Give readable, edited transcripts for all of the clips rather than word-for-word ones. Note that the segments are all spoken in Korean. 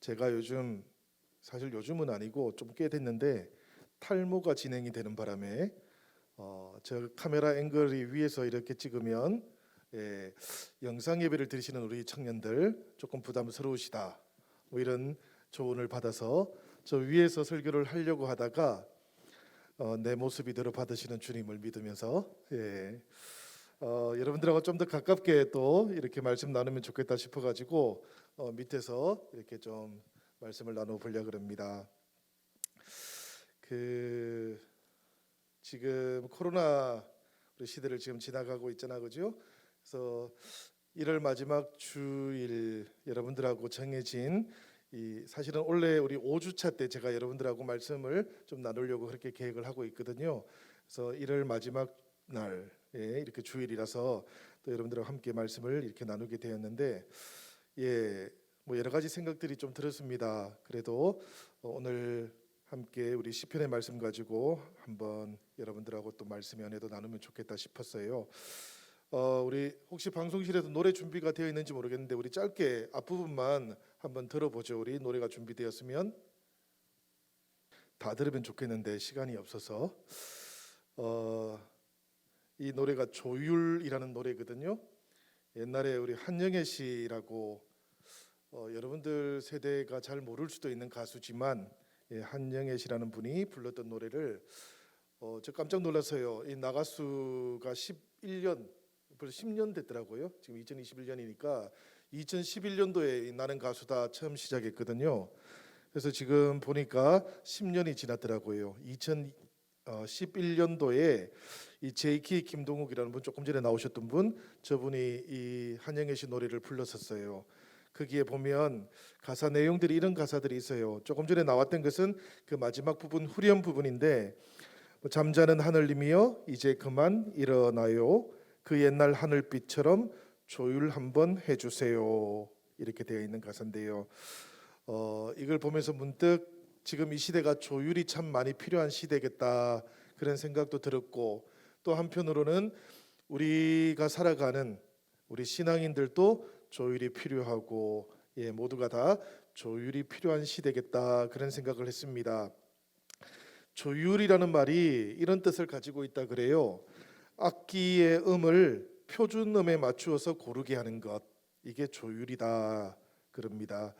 제가 사실 요즘은 아니고 좀 꽤 됐는데 탈모가 진행이 되는 바람에 저 카메라 앵글이 위에서 이렇게 찍으면 예, 영상 예배를 드리시는 우리 청년들 조금 부담스러우시다 뭐 이런 조언을 받아서 저 위에서 설교를 하려고 하다가 내 모습 이대로 받으시는 주님을 믿으면서 여러분들하고 좀 더 가깝게 또 이렇게 말씀 나누면 좋겠다 싶어가지고 밑에서 이렇게 좀 말씀을 나눠보려고 합니다. 지금 코로나 우리 시대를 지금 지나가고 있잖아, 그죠? 그래서 1월 마지막 주일 여러분들하고 정해진 사실은 원래 우리 5주차 때 제가 여러분들하고 말씀을 좀 나누려고 그렇게 계획을 하고 있거든요. 그래서 1월 마지막 날 이렇게 주일이라서 또 여러분들하고 함께 말씀을 이렇게 나누게 되었는데 뭐 여러 가지 생각들이 좀 들었습니다. 그래도 오늘 함께 우리 시편의 말씀 가지고 한번 여러분들하고 또 말씀의 은혜도 나누면 좋겠다 싶었어요. 우리 혹시 방송실에서 노래 준비가 되어 있는지 모르겠는데 우리 짧게 앞부분만 한번 들어보죠. 우리 노래가 준비되었으면 다 들으면 좋겠는데 시간이 없어서 이 노래가 조율이라는 노래거든요. 옛날에 우리 한영애 씨라고 여러분들 세대가 잘 모를 수도 있는 가수지만 한영애 씨라는 분이 불렀던 노래를 저 깜짝 놀랐어요. 이 나가수가 11년 벌써 10년 됐더라고요. 지금 2021년이니까 2011년도에 나는 가수다 처음 시작했거든요. 그래서 지금 보니까 10년이 지났더라고요. 2011년도에 이 제이키 김동욱이라는 분, 조금 전에 나오셨던 분, 저분이 이 한영애 씨 노래를 불렀었어요. 거기에 보면 가사 내용들이 이런 가사들이 있어요. 조금 전에 나왔던 것은 그 마지막 부분 후렴 부분인데 잠자는 하늘님이여 이제 그만 일어나요. 그 옛날 하늘빛처럼 조율 한번 해주세요. 이렇게 되어 있는 가사인데요. 이걸 보면서 문득 지금 이 시대가 조율이 참 많이 필요한 시대겠다 그런 생각도 들었고, 또 한편으로는 우리가 살아가는 우리 신앙인들도 조율이 필요하고 모두가 다 조율이 필요한 시대겠다 그런 생각을 했습니다. 조율이라는 말이 이런 뜻을 가지고 있다 그래요. 악기의 음을 표준음에 맞추어서 고르게 하는 것, 이게 조율이다 그럽니다.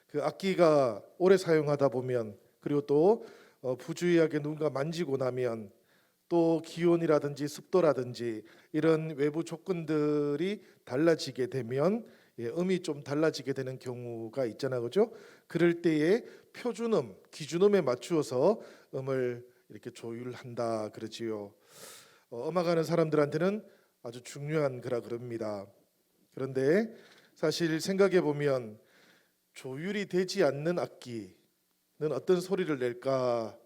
그 악기가 오래 사용하다 보면, 그리고 또 부주의하게 누군가 만지고 나면, 또 기온이라든지 습도라든지 이런 외부 조건들이 달라지게 되면 음이 좀 달라지게 되는 경우가 있잖아요, 그죠? 그럴 때에 표준음, 기준음에 맞추어서 음을 이렇게 조율한다 그러지요. 음악하는 사람들한테는 아주 중요한 거라 그럽니다. 그런데 사실 생각해 보면 조율이 되지 않는 악기는 어떤 소리를 낼까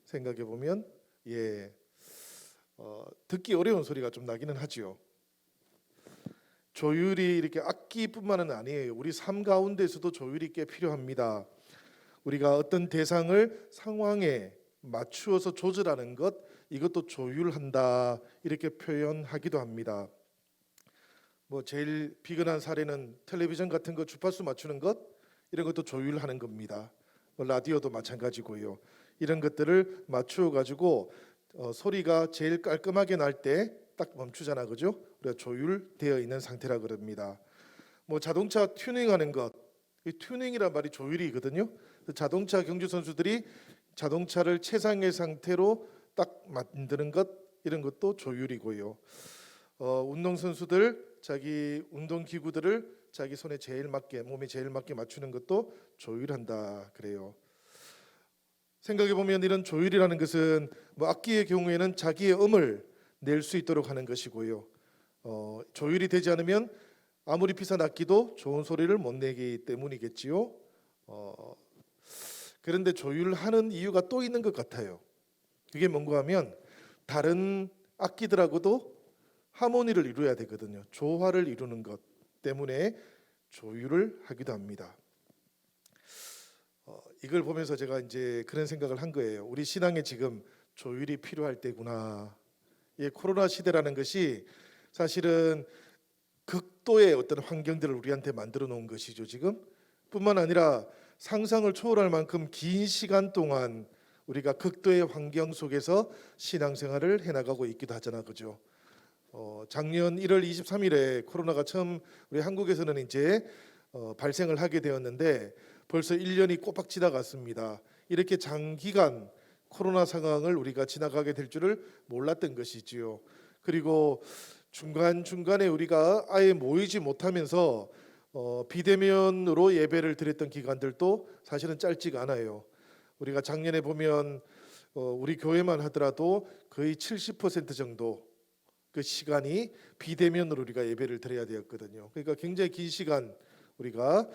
생각해 보면 듣기 어려운 소리가 좀 나기는 하지요. 조율이 이렇게 악기뿐만은 아니에요. 우리 삶 가운데서도 조율이 꽤 필요합니다. 우리가 어떤 대상을 상황에 맞추어서 조절하는 것, 이것도 조율한다 이렇게 표현하기도 합니다. 뭐 제일 비근한 사례는 텔레비전 같은 거 주파수 맞추는 것, 이런 것도 조율하는 겁니다. 뭐 라디오도 마찬가지고요. 이런 것들을 맞추어 가지고 소리가 제일 깔끔하게 날 때 딱 멈추잖아, 그죠? 우리가 조율되어 있는 상태라 그럽니다. 뭐 자동차 튜닝하는 것, 이 튜닝이란 말이 조율이거든요. 자동차 경주 선수들이 자동차를 최상의 상태로 딱 만드는 것, 이런 것도 조율이고요. 운동 선수들 자기 운동 기구들을 자기 손에 제일 맞게, 몸에 제일 맞게 맞추는 것도 조율한다 그래요. 생각해 보면 이런 조율이라는 것은 뭐 악기의 경우에는 자기의 음을 낼 수 있도록 하는 것이고요. 조율이 되지 않으면 아무리 비싼 악기도 좋은 소리를 못 내기 때문이겠지요. 그런데 조율하는 이유가 또 있는 것 같아요. 그게 뭔가 하면 다른 악기들하고도 하모니를 이루어야 되거든요. 조화를 이루는 것 때문에 조율을 하기도 합니다. 이걸 보면서 제가 이제 그런 생각을 한 거예요. 우리 신앙에 지금 조율이 필요할 때구나. 코로나 시대라는 것이 사실은 극도의 어떤 환경들을 우리한테 만들어 놓은 것이죠. 지금 뿐만 아니라 상상을 초월할 만큼 긴 시간 동안 우리가 극도의 환경 속에서 신앙생활을 해나가고 있기도 하잖아, 그죠? 작년 1월 23일에 코로나가 처음 우리 한국에서는 이제 발생을 하게 되었는데 벌써 1년이 꼬박 지나갔습니다. 이렇게 장기간 코로나 상황을 우리가 지나가게 될 줄을 몰랐던 것이지요. 그리고 중간중간에 우리가 아예 모이지 못하면서 비대면으로 예배를 드렸던 기간들도 사실은 짧지가 않아요. 우리가 작년에 보면 우리 교회만 하더라도 거의 70% 정도 그 시간이 비대면으로 우리가 예배를 드려야 되었거든요. 그러니까 굉장히 긴 시간 우리가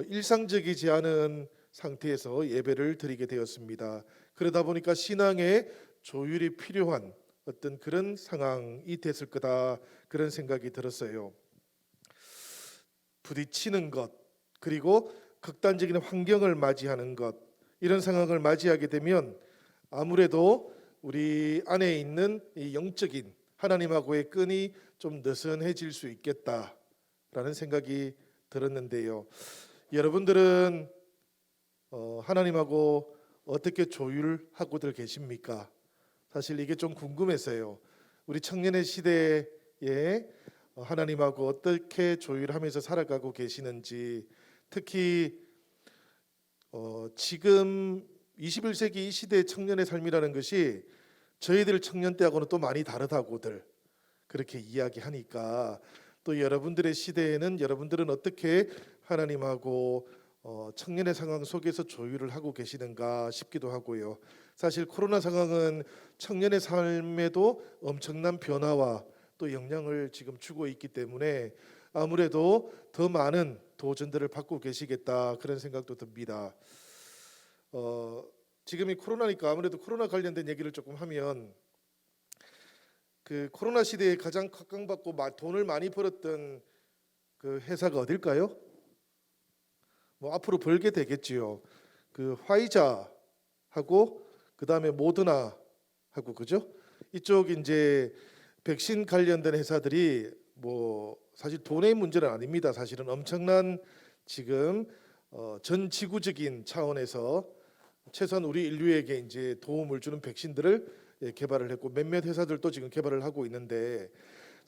일상적이지 않은 상태에서 예배를 드리게 되었습니다. 그러다 보니까 신앙의 조율이 필요한 어떤 그런 상황이 됐을 거다, 그런 생각이 들었어요. 부딪히는 것, 그리고 극단적인 환경을 맞이하는 것, 이런 상황을 맞이하게 되면 아무래도 우리 안에 있는 이 영적인 하나님하고의 끈이 좀 느슨해질 수 있겠다라는 생각이 들었는데요. 여러분들은 하나님하고 어떻게 조율하고들 계십니까? 사실 이게 좀 궁금해서요. 우리 청년의 시대에 하나님하고 어떻게 조율하면서 살아가고 계시는지, 특히 지금 21세기 이 시대의 청년의 삶이라는 것이 저희들 청년 때하고는 또 많이 다르다고들 그렇게 이야기하니까, 또 여러분들의 시대에는 여러분들은 어떻게 하나님하고 청년의 상황 속에서 조율을 하고 계시는가 싶기도 하고요. 사실 코로나 상황은 청년의 삶에도 엄청난 변화와 또 영향을 지금 주고 있기 때문에 아무래도 더 많은 도전들을 받고 계시겠다, 그런 생각도 듭니다. 지금이 코로나니까 아무래도 코로나 관련된 얘기를 조금 하면, 그 코로나 시대에 가장 각광받고 돈을 많이 벌었던 그 회사가 어딜까요? 뭐 앞으로 벌게 되겠지요. 그 화이자하고 그 다음에 모더나하고, 그죠? 이쪽 이제 백신 관련된 회사들이 뭐 사실 돈의 문제는 아닙니다. 사실은 엄청난 지금 전 지구적인 차원에서 최소한 우리 인류에게 이제 도움을 주는 백신들을 개발을 했고, 몇몇 회사들도 지금 개발을 하고 있는데,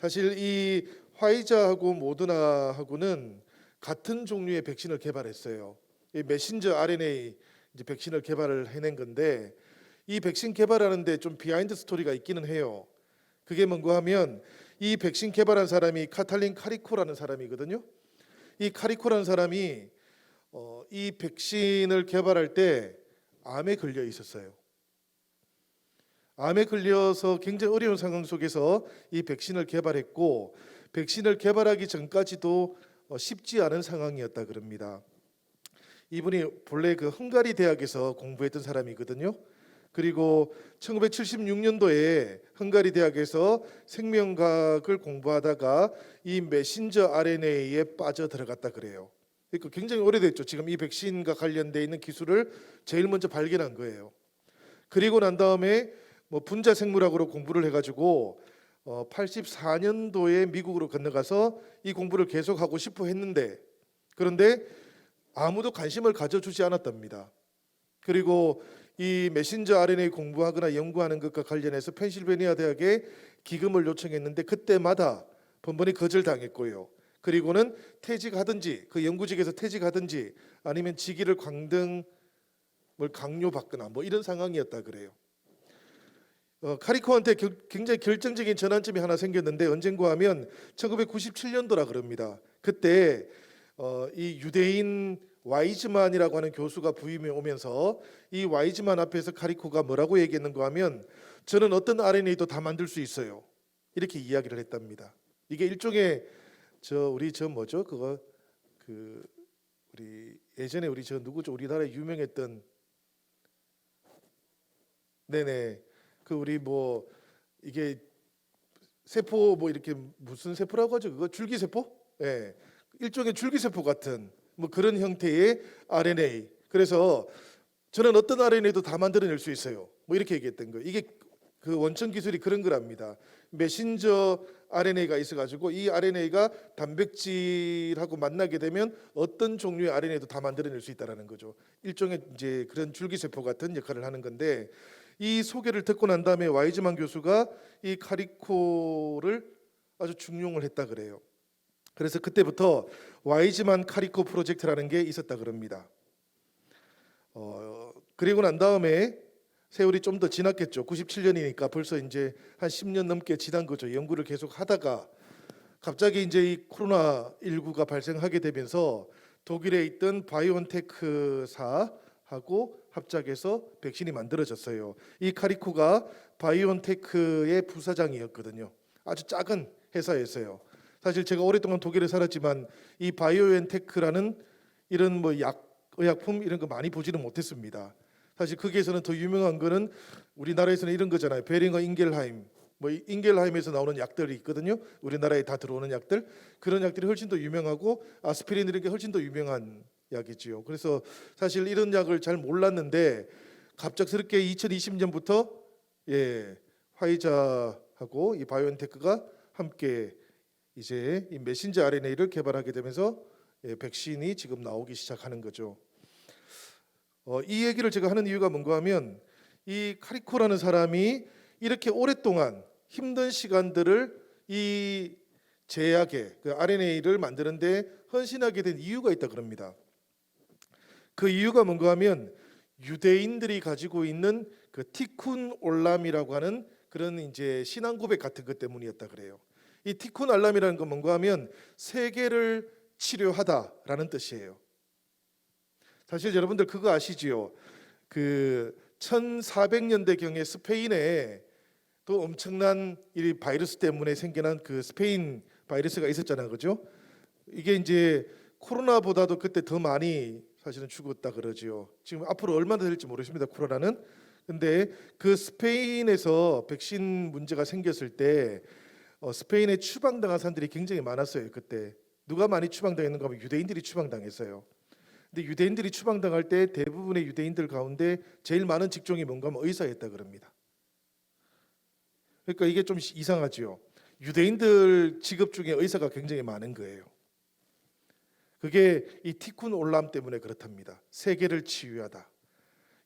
사실 이 화이자하고 모더나하고는 같은 종류의 백신을 개발했어요. 이 메신저 RNA 이제 백신을 개발을 해낸 건데, 이 백신 개발하는데 좀 비하인드 스토리가 있기는 해요. 그게 뭔가 하면, 이 백신 개발한 사람이 카탈린 카리코라는 사람이거든요. 이 카리코라는 사람이 이 백신을 개발할 때 암에 걸려 있었어요. 암에 걸려서 굉장히 어려운 상황 속에서 이 백신을 개발했고, 백신을 개발하기 전까지도 쉽지 않은 상황이었다 그럽니다. 이분이 본래 그 헝가리 대학에서 공부했던 사람이거든요. 그리고 1976년도에 헝가리 대학에서 생명과학을 공부하다가 이 메신저 RNA에 빠져 들어갔다 그래요. 그러니까 굉장히 오래됐죠. 지금 이 백신과 관련돼 있는 기술을 제일 먼저 발견한 거예요. 그리고 난 다음에 뭐 분자 생물학으로 공부를 해가지고 84년도에 미국으로 건너가서 이 공부를 계속하고 싶어 했는데, 그런데 아무도 관심을 가져주지 않았답니다. 그리고 이 메신저 RNA 공부하거나 연구하는 것과 관련해서 펜실베니아 대학에 기금을 요청했는데 그때마다 번번이 거절당했고요. 그리고는 퇴직하든지, 그 연구직에서 퇴직하든지, 아니면 직위를 강등을 강요받거나 뭐 이런 상황이었다 그래요. 카리코한테 굉장히 결정적인 전환점이 하나 생겼는데, 언젠가 하면 1997년도라 그럽니다. 그때 이 유대인 와이즈만이라고 하는 교수가 부임해 오면서, 이 와이즈만 앞에서 카리코가 뭐라고 얘기했는가 하면, 저는 어떤 RNA도 다 만들 수 있어요, 이렇게 이야기를 했답니다. 이게 일종의 우리 뭐죠? 그거 우리 예전에 우리 누구죠? 우리나라에 유명했던, 네네, 그 우리 뭐 이게 세포 뭐 이렇게 무슨 세포라고 하죠? 그거 줄기세포? 예, 일종의 줄기세포 같은 뭐 그런 형태의 RNA. 그래서 저는 어떤 RNA도 다 만들어낼 수 있어요, 뭐 이렇게 얘기했던 거예요. 이게 그 원천 기술이 그런 거랍니다. 메신저 RNA가 있어가지고 이 RNA가 단백질하고 만나게 되면 어떤 종류의 RNA도 다 만들어낼 수 있다라는 거죠. 일종의 이제 그런 줄기세포 같은 역할을 하는 건데, 이 소개를 듣고 난 다음에 와이즈만 교수가 이 카리코를 아주 중용을 했다 그래요. 그래서 그때부터 와이즈만 카리코 프로젝트라는 게 있었다 그럽니다. 그리고 난 다음에 세월이 좀 더 지났겠죠. 97년이니까 벌써 이제 한 10년 넘게 지난 거죠. 연구를 계속 하다가 갑자기 이제 이 코로나19가 발생하게 되면서 독일에 있던 바이온테크사하고 합작해서 백신이 만들어졌어요. 이 카리코가 바이온테크의 부사장이었거든요. 아주 작은 회사였어요. 사실 제가 오랫동안 독일에 살았지만 이 바이오엔테크라는 이런 뭐 의약품 이런 거 많이 보지는 못했습니다. 사실 거기에서는 더 유명한 거는 우리나라에서는 이런 거잖아요. 베링어 인겔하임, 뭐 인겔하임에서 나오는 약들이 있거든요. 우리나라에 다 들어오는 약들, 그런 약들이 훨씬 더 유명하고 아스피린 이런 게 훨씬 더 유명한 약이지요. 그래서 사실 이런 약을 잘 몰랐는데 갑작스럽게 2020년부터 화이자하고 이 바이오엔테크가 함께 이제 이 메신저 RNA를 개발하게 되면서 백신이 지금 나오기 시작하는 거죠. 이 얘기를 제가 하는 이유가 뭔가 하면 이 카리코라는 사람이 이렇게 오랫동안 힘든 시간들을 이 제약의 그 RNA를 만드는데 헌신하게 된 이유가 있다 그럽니다. 그 이유가 뭔가 하면 유대인들이 가지고 있는 그 티쿤 올람이라고 하는 그런 이제 신앙 고백 같은 것 때문이었다 그래요. 이 티쿤 올람이라는 건 뭔가 하면 세계를 치료하다라는 뜻이에요. 사실 여러분들 그거 아시지요? 그 1400년대경에 스페인에 또 엄청난 이 바이러스 때문에 생겨난 그 스페인 바이러스가 있었잖아요, 그죠? 이게 이제 코로나보다도 그때 더 많이 사실은 죽었다 그러지요. 지금 앞으로 얼마나 될지 모르겠습니다, 코로나는. 근데 그 스페인에서 백신 문제가 생겼을 때 스페인에 추방당한 사람들이 굉장히 많았어요. 그때 누가 많이 추방당했는가 하면 유대인들이 추방당했어요. 근데 유대인들이 추방당할 때 대부분의 유대인들 가운데 제일 많은 직종이 뭔가 하면 의사였다 그럽니다. 그러니까 이게 좀 이상하지요. 유대인들 직업 중에 의사가 굉장히 많은 거예요. 그게 이 티쿤 올람 때문에 그렇답니다. 세계를 치유하다.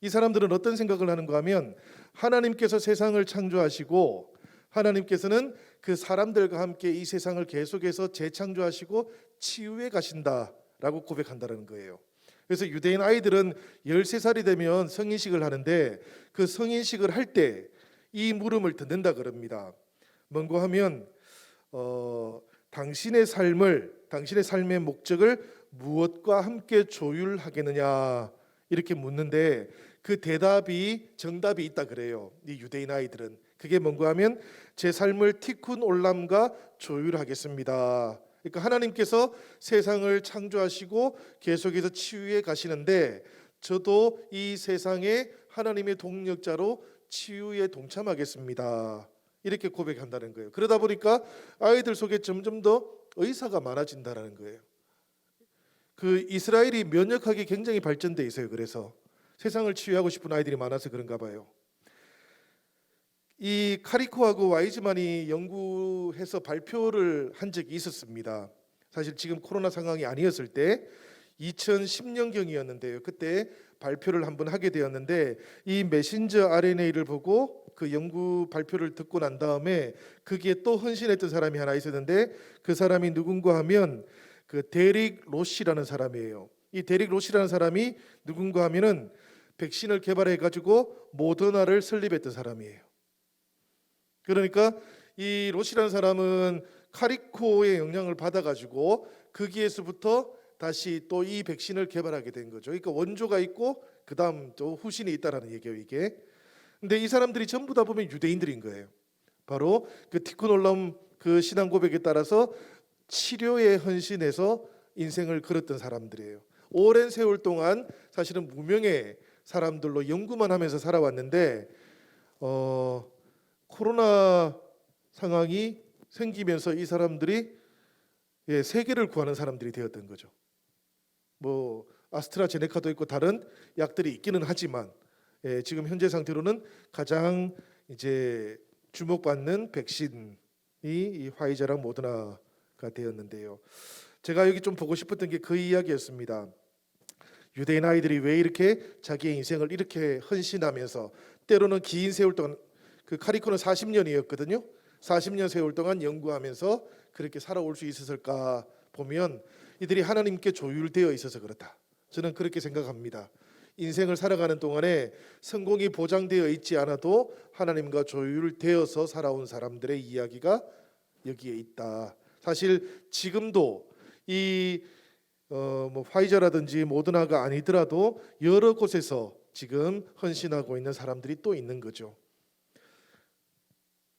이 사람들은 어떤 생각을 하는가 하면 하나님께서 세상을 창조하시고 하나님께서는 그 사람들과 함께 이 세상을 계속해서 재창조하시고 치유해 가신다라고 고백한다는 거예요. 그래서 유대인 아이들은 13살이 되면 성인식을 하는데 그 성인식을 할 때 이 물음을 듣는다 그럽니다. 뭔고 하면 당신의 삶의 목적을 무엇과 함께 조율하겠느냐 이렇게 묻는데 그 정답이 있다 그래요. 이 유대인 아이들은 그게 뭔가 하면 제 삶을 티쿤 올람과 조율하겠습니다. 그러니까 하나님께서 세상을 창조하시고 계속해서 치유해 가시는데 저도 이 세상에 하나님의 동력자로 치유에 동참하겠습니다. 이렇게 고백한다는 거예요. 그러다 보니까 아이들 속에 점점 더 의사가 많아진다는 거예요. 그 이스라엘이 면역학이 굉장히 발전돼 있어요. 그래서 세상을 치유하고 싶은 아이들이 많아서 그런가 봐요. 이 카리코하고 와이즈만이 연구해서 발표를 한 적이 있었습니다. 사실 지금 코로나 상황이 아니었을 때 2010년경이었는데요. 그때 발표를 한번 하게 되었는데 이 메신저 RNA를 보고 그 연구 발표를 듣고 난 다음에 거기에 또 헌신했던 사람이 하나 있었는데 그 사람이 누군가 하면 그 데릭 로시라는 사람이에요. 이 데릭 로시라는 사람이 누군가 하면은 백신을 개발해 가지고 모더나를 설립했던 사람이에요. 그러니까 이 로시라는 사람은 카리코의 영향을 받아가지고 거기에서부터 다시 또 이 백신을 개발하게 된 거죠. 그러니까 원조가 있고 그 다음 또 후신이 있다라는 얘기예요, 이게. 근데 이 사람들이 전부 다 보면 유대인들인 거예요. 바로 그 티쿤 올람 그 신앙 고백에 따라서 치료에 헌신해서 인생을 걸었던 사람들이에요. 오랜 세월 동안 사실은 무명의 사람들로 연구만 하면서 살아왔는데 코로나 상황이 생기면서 이 사람들이 세계를 구하는 사람들이 되었던 거죠. 뭐 아스트라제네카도 있고 다른 약들이 있기는 하지만 지금 현재 상태로는 가장 이제 주목받는 백신이 이 화이자랑 모더나가 되었는데요. 제가 여기 좀 보고 싶었던 게 그 이야기였습니다. 유대인 아이들이 왜 이렇게 자기의 인생을 이렇게 헌신하면서 때로는 긴 세월 동안, 그 카리코는 40년이었거든요. 40년 세월 동안 연구하면서 그렇게 살아올 수 있었을까 보면 이들이 하나님께 조율되어 있어서 그렇다. 저는 그렇게 생각합니다. 인생을 살아가는 동안에 성공이 보장되어 있지 않아도 하나님과 조율되어서 살아온 사람들의 이야기가 여기에 있다. 사실 지금도 이 화이자라든지 모더나가 아니더라도 여러 곳에서 지금 헌신하고 있는 사람들이 또 있는 거죠.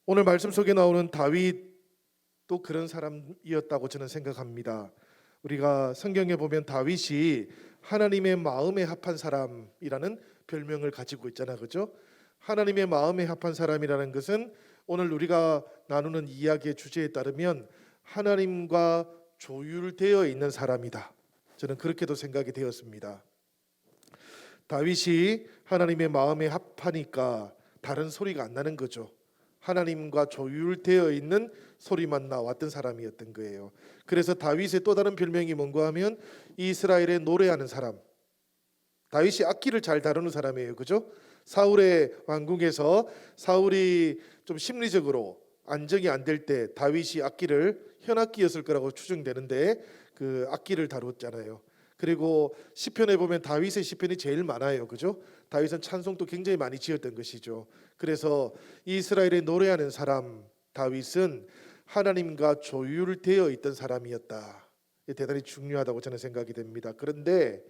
오늘 말씀 속에 나오는 다윗도 그런 사람이었다고 저는 생각합니다. 우리가 성경에 보면 다윗이 하나님의 마음에 합한 사람이라는 별명을 가지고 있잖아요. 그죠? 하나님의 마음에 합한 사람이라는 것은 오늘 우리가 나누는 이야기의 주제에 따르면 하나님과 조율되어 있는 사람이다. 저는 그렇게도 생각이 되었습니다. 다윗이 하나님의 마음에 합하니까 다른 소리가 안 나는 거죠. 하나님과 조율되어 있는 소리만 나왔던 사람이었던 거예요. 그래서 다윗의 또 다른 별명이 뭔가 하면 이스라엘의 노래하는 사람. 다윗이 악기를 잘 다루는 사람이에요. 그죠? 사울의 왕궁에서 사울이 좀 심리적으로 안정이 안 될 때 다윗이 악기를 현악기였을 거라고 추정되는데 그 악기를 다뤘잖아요. 그리고 시편에 보면 다윗의 시편이 제일 많아요. 그죠? 다윗은 찬송도 굉장히 많이 지었던 것이죠. 그래서 이스라엘의 노래하는 사람 다윗은 하나님과 조율되어 있던 사람이었다. 대단히 중요하다고 저는 생각이 됩니다. 그런데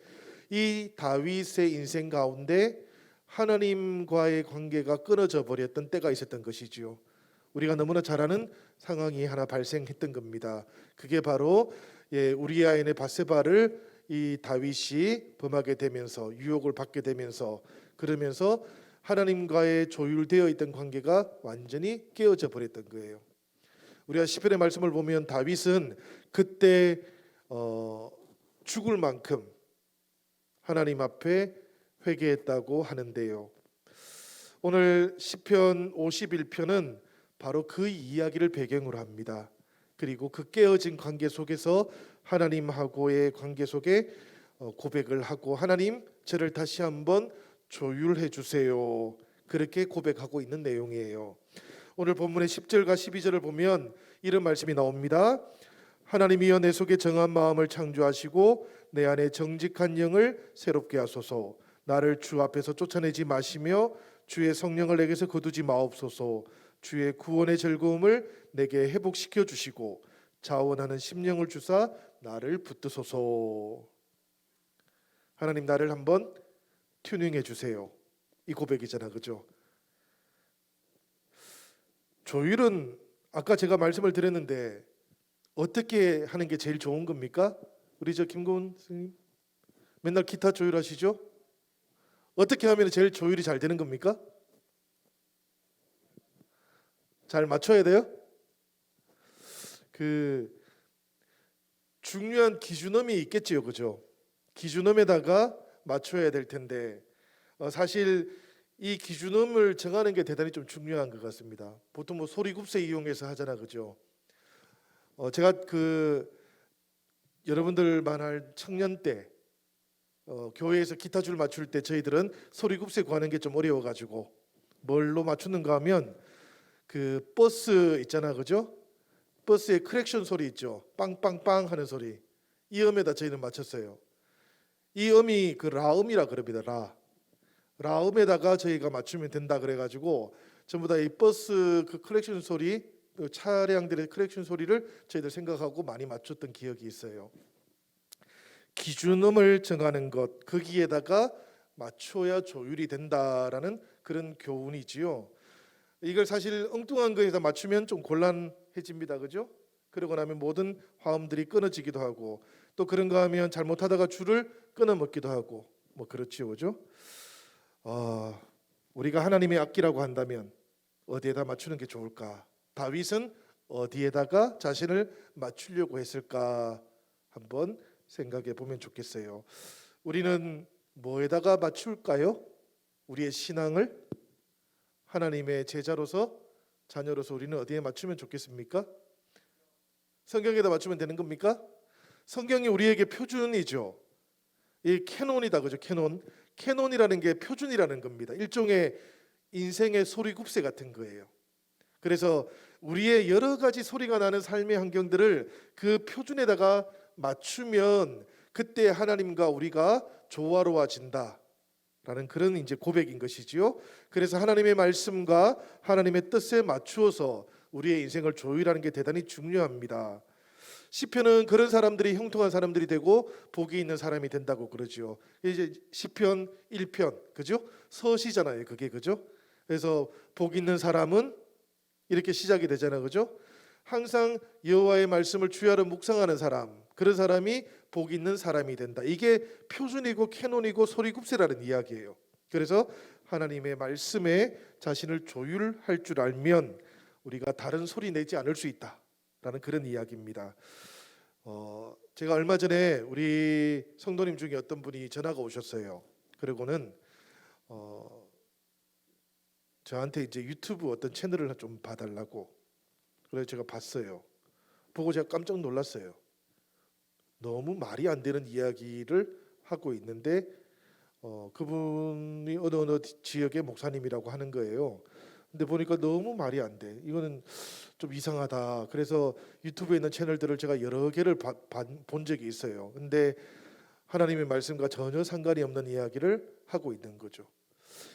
이 다윗의 인생 가운데 하나님과의 관계가 끊어져 버렸던 때가 있었던 것이지요. 우리가 너무나 잘 아는 상황이 하나 발생했던 겁니다. 그게 바로 우리아인의 밧세바를 이 다윗이 범하게 되면서 유혹을 받게 되면서 그러면서 하나님과의 조율되어 있던 관계가 완전히 깨어져 버렸던 거예요. 우리가 시편의 말씀을 보면 다윗은 그때 죽을 만큼 하나님 앞에 회개했다고 하는데요. 오늘 시편 51편은 바로 그 이야기를 배경으로 합니다. 그리고 그 깨어진 관계 속에서 하나님하고의 관계 속에 고백을 하고 하나님 저를 다시 한번 조율해 주세요. 그렇게 고백하고 있는 내용이에요. 오늘 본문의 10절과 12절을 보면 이런 말씀이 나옵니다. 하나님이여 내 속에 정한 마음을 창조하시고 내 안에 정직한 영을 새롭게 하소서. 나를 주 앞에서 쫓아내지 마시며 주의 성령을 내게서 거두지 마옵소서. 주의 구원의 즐거움을 내게 회복시켜 주시고 자원하는 심령을 주사 나를 붙드소서. 하나님 나를 한번 튜닝해 주세요. 이 고백이잖아. 그죠? 조율은 아까 제가 말씀을 드렸는데 어떻게 하는 게 제일 좋은 겁니까? 우리 저 김고은 선생님 맨날 기타 조율하시죠? 어떻게 하면 제일 조율이 잘 되는 겁니까? 잘 맞춰야 돼요? 그 중요한 기준음이 있겠지요. 그죠? 기준음에다가 맞춰야 될 텐데 사실 이 기준음을 정하는 게 대단히 좀 중요한 것 같습니다. 보통 뭐 소리굽새 이용해서 하잖아. 그죠? 제가 여러분들만 할 청년 때 교회에서 기타 줄 맞출 때 저희들은 소리굽새 구하는 게 좀 어려워가지고 뭘로 맞추는가 하면 그 버스 있잖아. 그죠? 버스의 크랙션 소리 있죠. 빵빵빵 하는 소리. 이 음에다 저희는 맞췄어요. 이 음이 그 라음이라 그럽니다. 라음에다가 저희가 맞추면 된다 그래가지고 전부 다 이 버스 그 크랙션 소리, 그 차량들의 크랙션 소리를 저희들 생각하고 많이 맞췄던 기억이 있어요. 기준음을 정하는 것, 거기에다가 맞춰야 조율이 된다라는 그런 교훈이지요. 이걸 사실 엉뚱한 거에다 맞추면 좀 곤란해집니다. 그죠? 그러고 나면 모든 화음들이 끊어지기도 하고 또 그런가 하면 잘못하다가 줄을 끊어 먹기도 하고 뭐 그렇지요. 그죠? 우리가 하나님의 악기라고 한다면 어디에다 맞추는 게 좋을까? 다윗은 어디에다가 자신을 맞추려고 했을까? 한번 생각해 보면 좋겠어요. 우리는 뭐에다가 맞출까요? 우리의 신앙을 하나님의 제자로서 자녀로서 우리는 어디에 맞추면 좋겠습니까? 성경에다 맞추면 되는 겁니까? 성경이 우리에게 표준이죠. 이 캐논이다, 그죠? 캐논이라는 게 표준이라는 겁니다. 일종의 인생의 소리굽새 같은 거예요. 그래서 우리의 여러 가지 소리가 나는 삶의 환경들을 그 표준에다가 맞추면 그때 하나님과 우리가 조화로워진다 라는 그런 이제 고백인 것이지요. 그래서 하나님의 말씀과 하나님의 뜻에 맞추어서 우리의 인생을 조율하는 게 대단히 중요합니다. 시편은 그런 사람들이 형통한 사람들이 되고 복이 있는 사람이 된다고 그러죠. 이제 시편 1편, 그죠? 서시잖아요, 그게, 그죠? 그래서 복 있는 사람은 이렇게 시작이 되잖아요, 그죠? 항상 여호와의 말씀을 주야로 묵상하는 사람, 그런 사람이 복 있는 사람이 된다. 이게 표준이고 캐논이고 소리굽새라는 이야기예요. 그래서 하나님의 말씀에 자신을 조율할 줄 알면 우리가 다른 소리 내지 않을 수 있다라는 그런 이야기입니다. 제가 얼마 전에 우리 성도님 중에 어떤 분이 전화가 오셨어요. 그리고는 저한테 이제 유튜브 어떤 채널을 좀 봐달라고. 그래서 제가 봤어요. 보고 제가 깜짝 놀랐어요. 너무 말이 안 되는 이야기를 하고 있는데 그분이 어느 지역의 목사님이라고 하는 거예요. 근데 보니까 너무 말이 안 돼. 이거는 좀 이상하다. 그래서 유튜브에 있는 채널들을 제가 여러 개를 본 적이 있어요. 근데 하나님의 말씀과 전혀 상관이 없는 이야기를 하고 있는 거죠.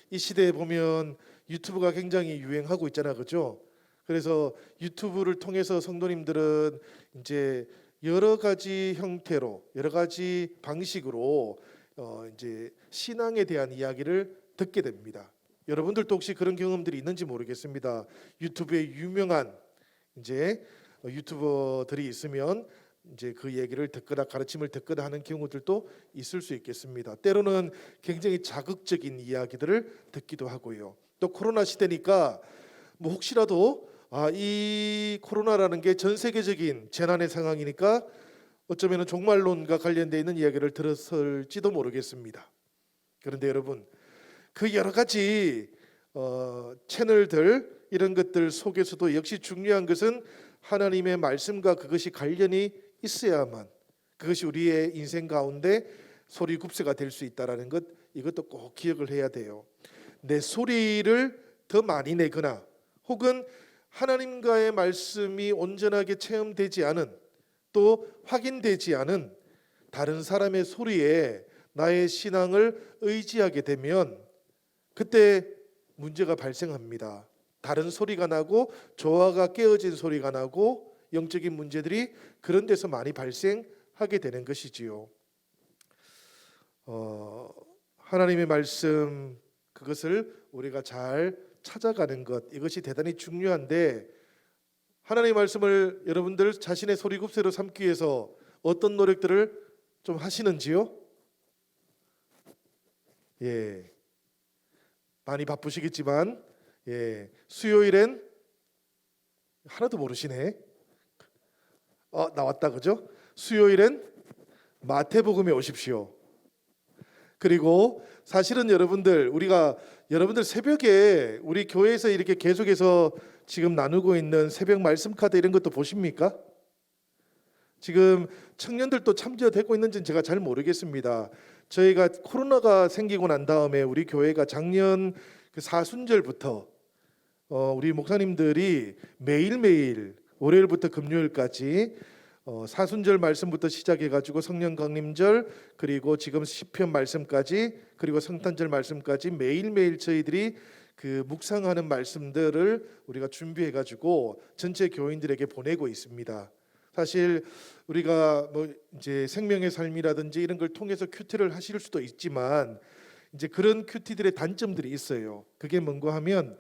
이 시대에 보면 유튜브가 굉장히 유행하고 있잖아, 그죠? 그래서 유튜브를 통해서 성도님들은 이제 여러 가지 형태로, 여러 가지 방식으로 이제 신앙에 대한 이야기를 듣게 됩니다. 여러분들도 혹시 그런 경험들이 있는지 모르겠습니다. 유튜브에 유명한 이제 유튜버들이 있으면 이제 그 얘기를 듣거나 가르침을 듣거나 하는 경우들도 있을 수 있겠습니다. 때로는 굉장히 자극적인 이야기들을 듣기도 하고요. 또 코로나 시대니까 뭐 혹시라도 이 코로나라는 게 전 세계적인 재난의 상황이니까 어쩌면 종말론과 관련되어 있는 이야기를 들었을지도 모르겠습니다. 그런데 여러분, 그 여러 가지 채널들 이런 것들 속에서도 역시 중요한 것은 하나님의 말씀과 그것이 관련이 있어야만 그것이 우리의 인생 가운데 소리굽새가 될 수 있다라는 것, 이것도 꼭 기억을 해야 돼요. 내 소리를 더 많이 내거나 혹은 하나님과의 말씀이 온전하게 체험되지 않은, 또 확인되지 않은 다른 사람의 소리에 나의 신앙을 의지하게 되면 그때 문제가 발생합니다. 다른 소리가 나고 조화가 깨어진 소리가 나고 영적인 문제들이 그런 데서 많이 발생하게 되는 것이지요. 하나님의 말씀, 그것을 우리가 잘 찾아가는 것, 이것이 대단히 중요한데, 하나님의 말씀을 여러분들 자신의 소리굽새로 삼기 위해서 어떤 노력들을 좀 하시는지요? 예, 많이 바쁘시겠지만 수요일엔 하나도 모르시네. 나왔다, 그죠? 수요일엔 마태복음에 오십시오. 그리고 사실은 여러분들 새벽에 우리 교회에서 이렇게 계속해서 지금 나누고 있는 새벽 말씀 카드 이런 것도 보십니까? 지금 청년들도 참여되고 있는지는 제가 잘 모르겠습니다. 저희가 코로나가 생기고 난 다음에 우리 교회가 작년 그 사순절부터 우리 목사님들이 매일매일 월요일부터 금요일까지 사순절 말씀부터 시작해가지고 성령 강림절, 그리고 지금 시편 말씀까지, 그리고 성탄절 말씀까지 매일매일 저희들이 그 묵상하는 말씀들을 우리가 준비해가지고 전체 교인들에게 보내고 있습니다. 사실 우리가 뭐 이제 생명의 삶이라든지 이런 걸 통해서 큐티를 하실 수도 있지만 이제 그런 큐티들의 단점들이 있어요. 그게 뭔가 하면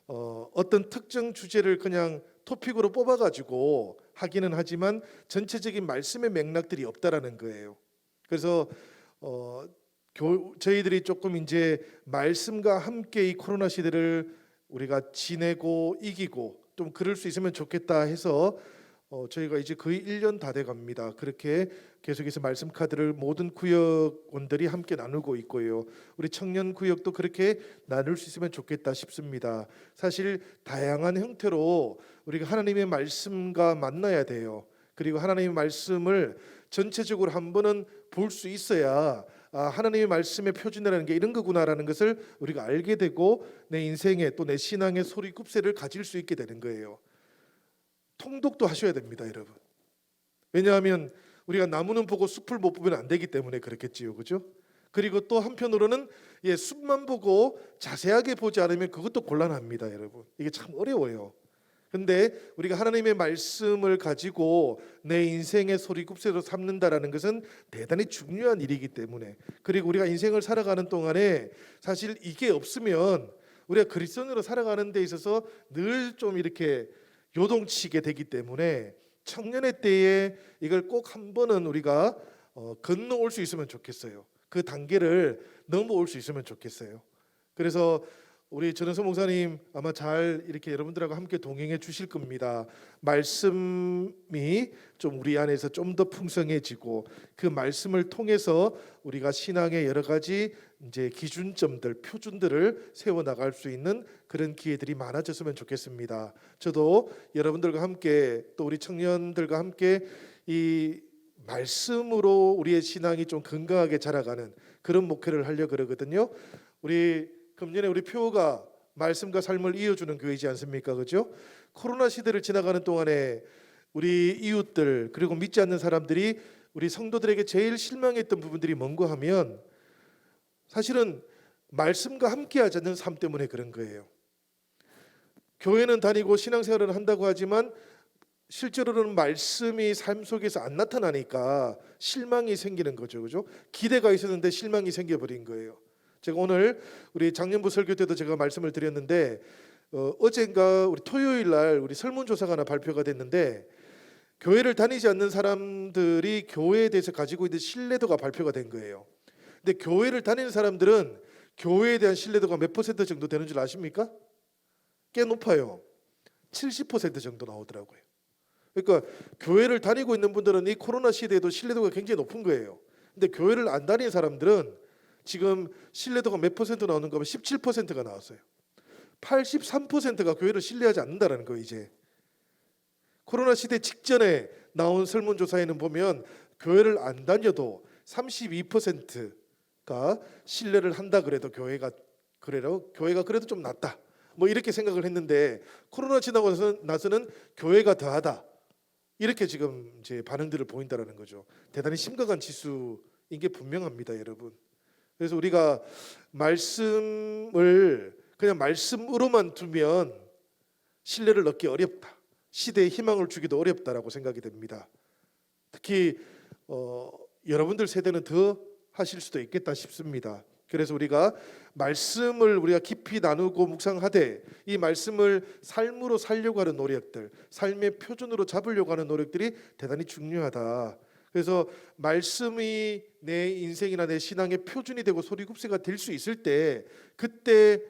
어떤 특정 주제를 그냥 토픽으로 뽑아가지고 하기는 하지만 전체적인 말씀의 맥락들이 없다라는 거예요. 그래서 저희들이 조금 이제 말씀과 함께 이 코로나 시대를 우리가 지내고 이기고 좀 그럴 수 있으면 좋겠다 해서 저희가 이제 거의 1년 다 돼 갑니다. 그렇게 계속해서 말씀 카드를 모든 구역원들이 함께 나누고 있고요. 우리 청년 구역도 그렇게 나눌 수 있으면 좋겠다 싶습니다. 사실 다양한 형태로 우리가 하나님의 말씀과 만나야 돼요. 그리고 하나님의 말씀을 전체적으로 한 번은 볼 수 있어야 하나님의 말씀의 표준이라는 게 이런 거구나라는 것을 우리가 알게 되고 내 인생에 또 내 신앙의 소리굽새를 가질 수 있게 되는 거예요. 통독도 하셔야 됩니다, 여러분. 왜냐하면 우리가 나무는 보고 숲을 못 보면 안 되기 때문에 그렇겠지요, 그죠? 그리고 또 한편으로는 숲만 보고 자세하게 보지 않으면 그것도 곤란합니다, 여러분. 이게 참 어려워요. 근데 우리가 하나님의 말씀을 가지고 내 인생의 소리굽새로 삼는다라는 것은 대단히 중요한 일이기 때문에, 그리고 우리가 인생을 살아가는 동안에 사실 이게 없으면 우리가 그리스도인으로 살아가는 데 있어서 늘 좀 이렇게 요동치게 되기 때문에 청년의 때에 이걸 꼭 한 번은 우리가 건너올 수 있으면 좋겠어요. 그 단계를 넘어올 수 있으면 좋겠어요. 그래서 우리 전은서 목사님 아마 잘 이렇게 여러분들하고 함께 동행해 주실 겁니다. 말씀이 좀 우리 안에서 좀 더 풍성해지고 그 말씀을 통해서 우리가 신앙의 여러 가지 이제 기준점들, 표준들을 세워 나갈 수 있는 그런 기회들이 많아졌으면 좋겠습니다. 저도 여러분들과 함께 또 우리 청년들과 함께 이 말씀으로 우리의 신앙이 좀 건강하게 자라가는 그런 목회를 하려고 그러거든요. 우리 금년에 우리 표가 말씀과 삶을 이어주는 교회이지 않습니까? 그죠? 코로나 시대를 지나가는 동안에 우리 이웃들 그리고 믿지 않는 사람들이 우리 성도들에게 제일 실망했던 부분들이 뭔가 하면 사실은 말씀과 함께하지 않는 삶 때문에 그런 거예요. 교회는 다니고 신앙생활을 한다고 하지만 실제로는 말씀이 삶 속에서 안 나타나니까 실망이 생기는 거죠. 그죠? 기대가 있었는데 실망이 생겨버린 거예요. 제가 오늘 우리 작년부 설교 때도 제가 말씀을 드렸는데 어젠가 우리 토요일 날 우리 설문조사가 하나 발표가 됐는데 교회를 다니지 않는 사람들이 교회에 대해서 가지고 있는 신뢰도가 발표가 된 거예요. 근데 교회를 다니는 사람들은 교회에 대한 신뢰도가 몇 퍼센트 정도 되는 줄 아십니까? 꽤 높아요. 70% 정도 나오더라고요. 그러니까 교회를 다니고 있는 분들은 이 코로나 시대에도 신뢰도가 굉장히 높은 거예요. 근데 교회를 안 다니는 사람들은 지금 신뢰도가 몇 퍼센트 나오는가 하면 17%가 나왔어요. 83%가 교회를 신뢰하지 않는다라는 거예요. 이제 코로나 시대 직전에 나온 설문조사에는 보면 교회를 안 다녀도 32%가 신뢰를 한다 그래도 교회가 그래도 좀 낫다. 뭐 이렇게 생각을 했는데 코로나 지나고 나서는 교회가 더하다. 이렇게 지금 이제 반응들을 보인다라는 거죠. 대단히 심각한 지수인 게 분명합니다, 여러분. 그래서 우리가 말씀을 그냥 말씀으로만 두면 신뢰를 얻기 어렵다. 시대에 희망을 주기도 어렵다라고 생각이 됩니다. 특히 여러분들 세대는 더 하실 수도 있겠다 싶습니다. 그래서 우리가 말씀을 우리가 깊이 나누고 묵상하되 이 말씀을 삶으로 살려고 하는 노력들, 삶의 표준으로 잡으려고 하는 노력들이 대단히 중요하다. 그래서 말씀이 내 인생이나 내 신앙의 표준이 되고 소리굽새가 될 수 있을 때 그때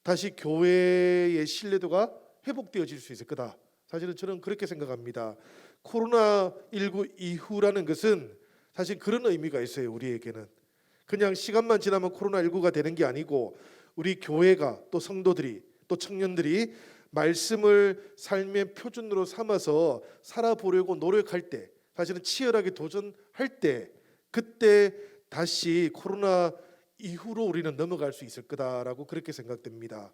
다시 교회의 신뢰도가 회복되어질 수 있을 거다. 사실은 저는 그렇게 생각합니다. 코로나19 이후라는 것은 사실 그런 의미가 있어요. 우리에게는 그냥 시간만 지나면 코로나19가 되는 게 아니고 우리 교회가 또 성도들이 또 청년들이 말씀을 삶의 표준으로 삼아서 살아보려고 노력할 때 사실은 치열하게 도전할 때 그때 다시 코로나 이후로 우리는 넘어갈 수 있을 거다라고 그렇게 생각됩니다.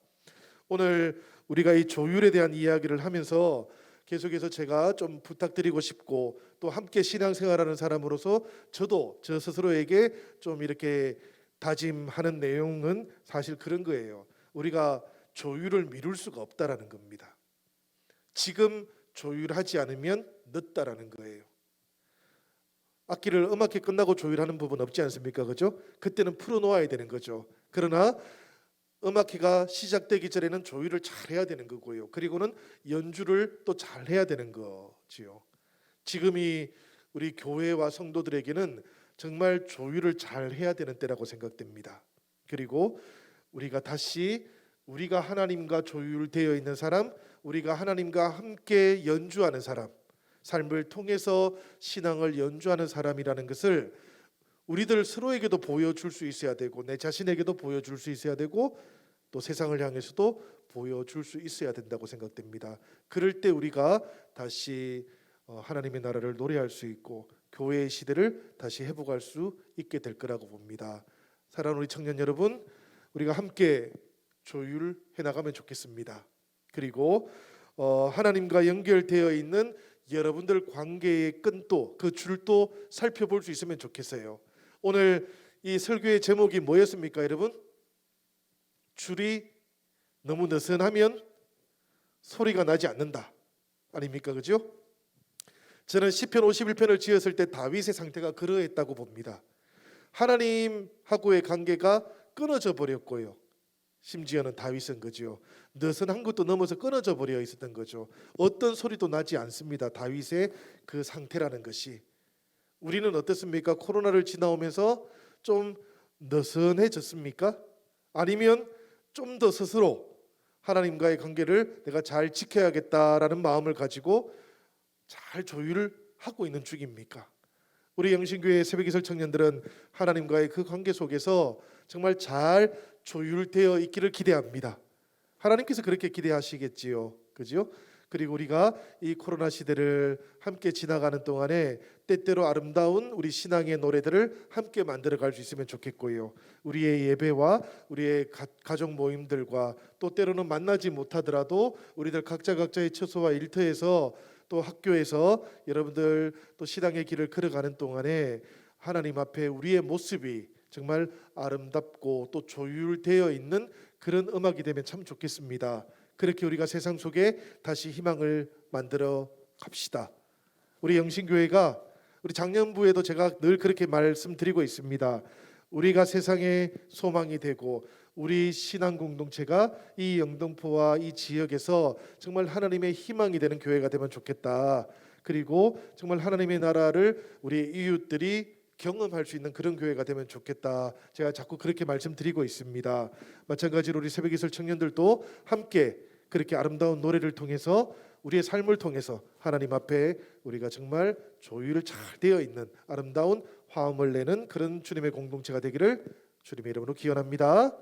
오늘 우리가 이 조율에 대한 이야기를 하면서 계속해서 제가 좀 부탁드리고 싶고 또 함께 신앙생활하는 사람으로서 저도 저 스스로에게 좀 이렇게 다짐하는 내용은 사실 그런 거예요. 우리가 조율을 미룰 수가 없다라는 겁니다. 지금 조율하지 않으면 늦다라는 거예요. 악기를 음악회 끝나고 조율하는 부분 없지 않습니까? 그죠? 그때는 풀어놓아야 되는 거죠. 그러나 음악회가 시작되기 전에는 조율을 잘 해야 되는 거고요. 그리고는 연주를 또 잘 해야 되는 거지요. 지금이 우리 교회와 성도들에게는 정말 조율을 잘 해야 되는 때라고 생각됩니다. 그리고 우리가 다시 우리가 하나님과 조율되어 있는 사람, 우리가 하나님과 함께 연주하는 사람, 삶을 통해서 신앙을 연주하는 사람이라는 것을 우리들 서로에게도 보여줄 수 있어야 되고 내 자신에게도 보여줄 수 있어야 되고 또 세상을 향해서도 보여줄 수 있어야 된다고 생각됩니다. 그럴 때 우리가 다시 하나님의 나라를 노래할 수 있고 교회의 시대를 다시 회복할 수 있게 될 거라고 봅니다. 사랑하는 우리 청년 여러분, 우리가 함께 조율해 나가면 좋겠습니다. 그리고 하나님과 연결되어 있는 여러분들 관계의 끈도 그 줄도 살펴볼 수 있으면 좋겠어요. 오늘 이 설교의 제목이 뭐였습니까, 여러분? 줄이 너무 느슨하면 소리가 나지 않는다 아닙니까? 그죠? 저는 시편 51편을 지었을 때 다윗의 상태가 그러했다고 봅니다. 하나님하고의 관계가 끊어져 버렸고요. 심지어는 다윗은 그죠. 느슨한 것도 넘어서 끊어져 버려 있었던 거죠. 어떤 소리도 나지 않습니다. 다윗의 그 상태라는 것이. 우리는 어떻습니까? 코로나를 지나오면서 좀 느슨해졌습니까? 아니면 좀 더 스스로 하나님과의 관계를 내가 잘 지켜야겠다라는 마음을 가지고 잘 조율을 하고 있는 중입니까? 우리 영신교회 새벽기술 청년들은 하나님과의 그 관계 속에서 정말 잘 조율되어 있기를 기대합니다. 하나님께서 그렇게 기대하시겠지요, 그죠? 그리고 우리가 이 코로나 시대를 함께 지나가는 동안에 때때로 아름다운 우리 신앙의 노래들을 함께 만들어갈 수 있으면 좋겠고요. 우리의 예배와 우리의 가족 모임들과 또 때로는 만나지 못하더라도 우리들 각자의 처소와 일터에서 또 학교에서 여러분들 또 신앙의 길을 걸어가는 동안에 하나님 앞에 우리의 모습이 정말 아름답고 또 조율되어 있는 그런 음악이 되면 참 좋겠습니다. 그렇게 우리가 세상 속에 다시 희망을 만들어 갑시다. 우리 영신교회가 우리 작년부에도 제가 늘 그렇게 말씀드리고 있습니다. 우리가 세상의 소망이 되고 우리 신앙 공동체가 이 영등포와 이 지역에서 정말 하나님의 희망이 되는 교회가 되면 좋겠다. 그리고 정말 하나님의 나라를 우리 이웃들이 경험할 수 있는 그런 교회가 되면 좋겠다. 제가 자꾸 그렇게 말씀드리고 있습니다. 마찬가지로 우리 새벽기술 청년들도 함께 그렇게 아름다운 노래를 통해서 우리의 삶을 통해서 하나님 앞에 우리가 정말 조율 잘 되어 있는 아름다운 화음을 내는 그런 주님의 공동체가 되기를 주님의 이름으로 기원합니다.